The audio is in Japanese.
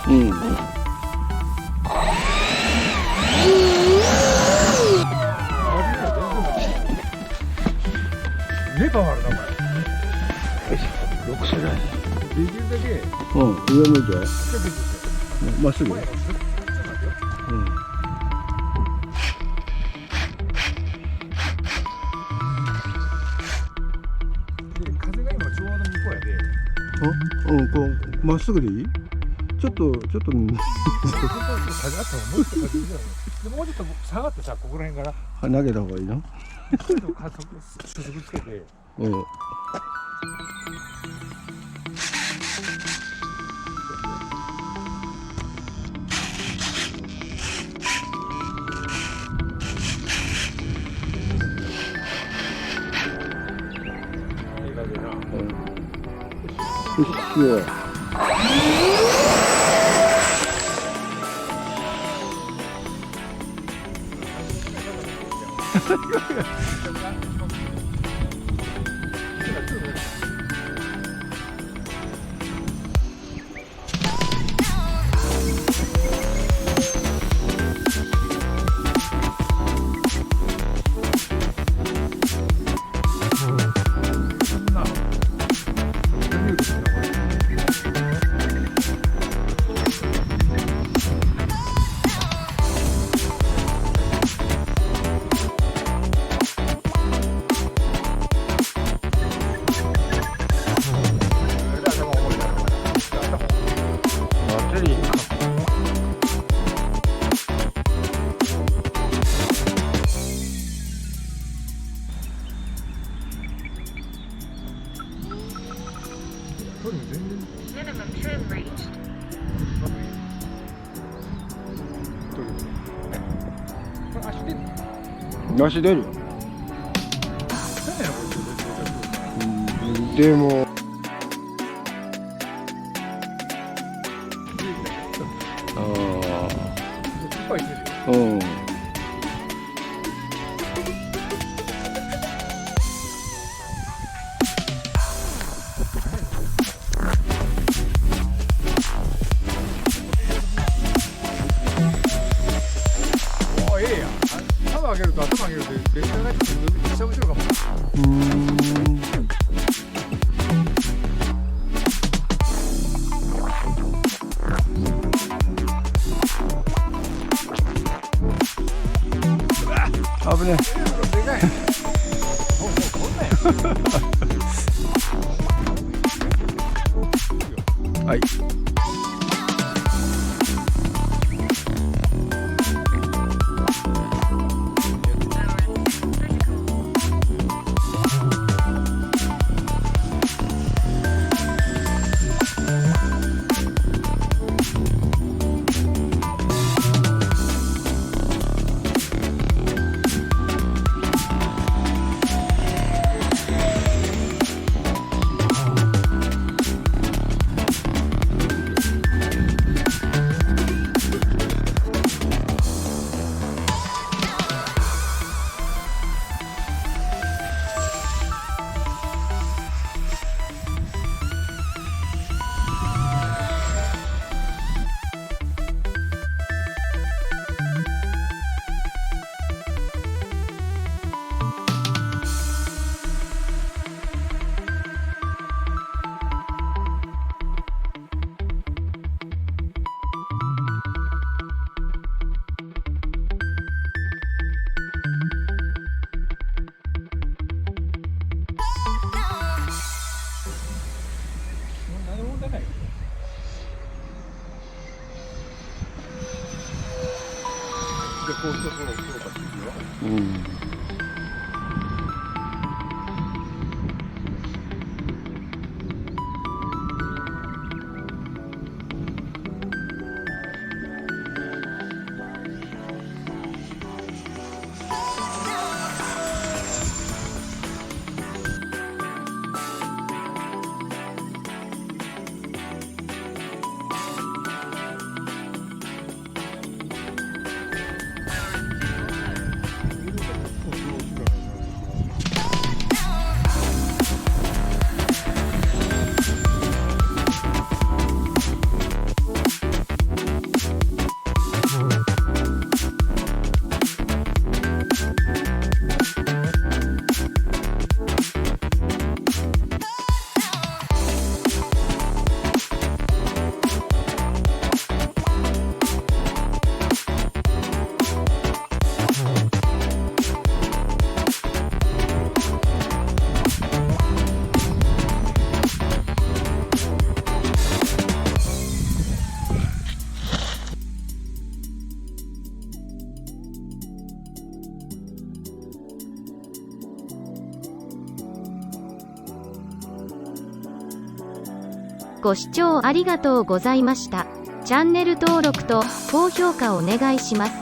うん。レバーあるな、これ。6種類。できるだけ。うん、上向いて。まっすぐ。うん。風が今ちょうど向こうやで。うん、こう、まっすぐでいい？ちょっと。もうちょっと風があったらもうちょっと風じゃない。でもうちょっと下がってさ、ここら辺から。投げた方がいいの？ちょっと加速つけて。うん。よし。出る出し出るよ。何やろこいつ。でもいっぱい出るよ。おー、ええやん。頭上げると頭上げると別にないとめっちゃ面白いかも。危ねでかい。もうこんなんや。え。はい。何も問題ないよ。で、こうしてそうかっていうよ。ご視聴ありがとうございました。チャンネル登録と高評価お願いします。